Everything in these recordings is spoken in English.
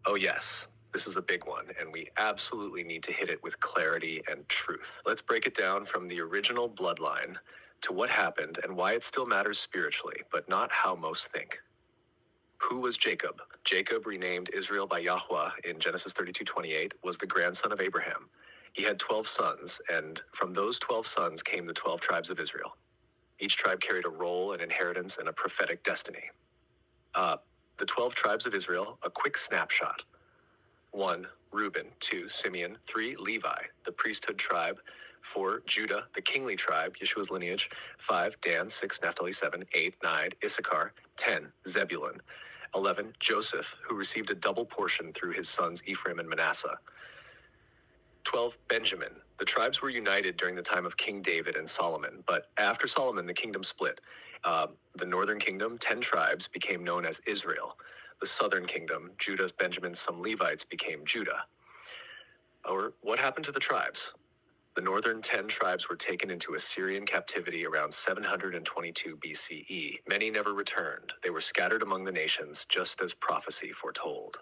Oh yes, this is a big one, and we absolutely need to hit it with clarity and truth. Let's break it down from the original bloodline to what happened and why it still matters spiritually, but not how most think. Who was Jacob? Jacob, renamed Israel by Yahweh in Genesis 32:28, was the grandson of Abraham. He had 12 sons, and from those 12 sons came the 12 tribes of Israel. Each tribe carried a role, an inheritance, and a prophetic destiny. The 12 tribes of Israel, a quick snapshot. 1. Reuben. 2. Simeon. 3. Levi, the priesthood tribe. 4. Judah, the kingly tribe, Yeshua's lineage. 5. Dan. 6. Naphtali. 7. 8. Nide. Issachar. 10. Zebulun. 11. Joseph, who received a double portion through his sons Ephraim and Manasseh. 12. Benjamin. The tribes were united during the time of King David and Solomon, but after Solomon, the kingdom split. The northern kingdom, 10 tribes, became known as Israel. The southern kingdom, Judah, Benjamin, some Levites, became Judah. Or what happened to the tribes? The northern 10 tribes were taken into Assyrian captivity around 722 BCE. Many never returned. They were scattered among the nations, just as prophecy foretold.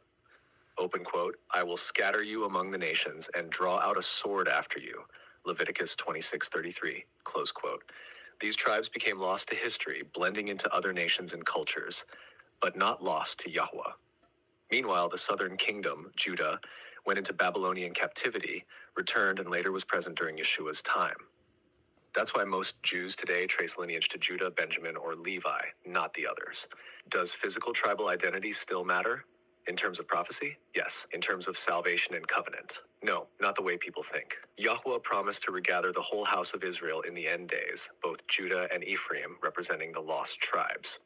Open quote, I will scatter you among the nations and draw out a sword after you. Leviticus 26:33, close quote. These tribes became lost to history, blending into other nations and cultures, but not lost to Yahweh. Meanwhile, the southern kingdom, Judah, went into Babylonian captivity, returned, and later was present during Yeshua's time. That's why most Jews today trace lineage to Judah, Benjamin, or Levi, not the others. Does physical tribal identity still matter? In terms of prophecy? Yes. In terms of salvation and covenant? No, not the way people think. Yahweh promised to regather the whole house of Israel in the end days, both Judah and Ephraim representing the lost tribes.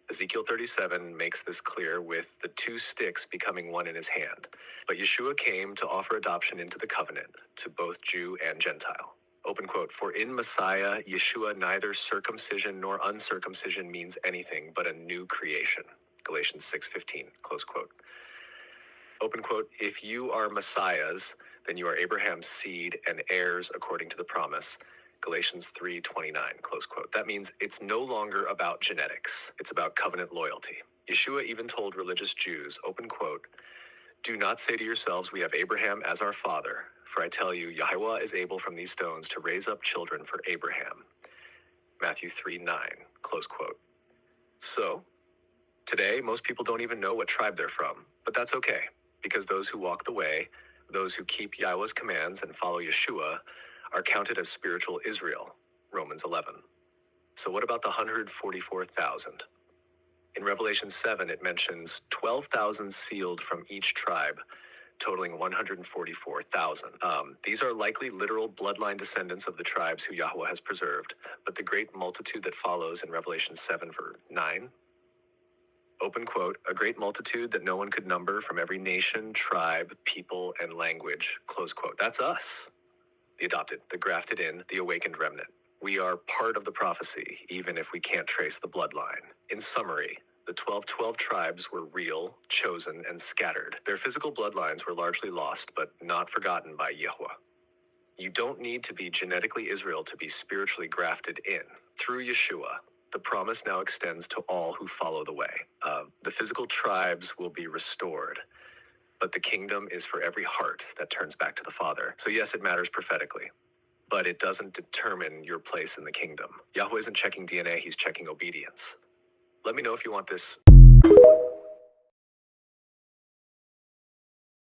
Ezekiel 37 makes this clear with the 2 sticks becoming one in his hand. But Yeshua came to offer adoption into the covenant to both Jew and Gentile. Open quote, for in Messiah, Yeshua, neither circumcision nor uncircumcision means anything but a new creation. Galatians 6:15, close quote. Open quote, if you are Messiahs, then you are Abraham's seed and heirs according to the promise. Galatians 3:29, close quote. That means it's no longer about genetics. It's about covenant loyalty. Yeshua even told religious Jews, open quote, do not say to yourselves, we have Abraham as our father. For I tell you, Yahweh is able from these stones to raise up children for Abraham. Matthew 3:9, close quote. So, today, most people don't even know what tribe they're from, but that's okay, because those who walk the way, those who keep Yahweh's commands and follow Yeshua, are counted as spiritual Israel, Romans 11. So what about the 144,000? In Revelation 7, it mentions 12,000 sealed from each tribe, totaling 144,000. These are likely literal bloodline descendants of the tribes who Yahweh has preserved, but the great multitude that follows in Revelation 7 verse 9, open quote, a great multitude that no one could number from every nation, tribe, people, and language, close quote. That's us, the adopted, the grafted in, the awakened remnant. We are part of the prophecy, even if we can't trace the bloodline. In summary, the 12 tribes were real, chosen, and scattered. Their physical bloodlines were largely lost, but not forgotten by Yahweh. You don't need to be genetically Israel to be spiritually grafted in. Through Yeshua, the promise now extends to all who follow the way. The physical tribes will be restored, but the kingdom is for every heart that turns back to the Father. So yes, it matters prophetically, but it doesn't determine your place in the kingdom. Yahweh isn't checking DNA, he's checking obedience. Let me know if you want this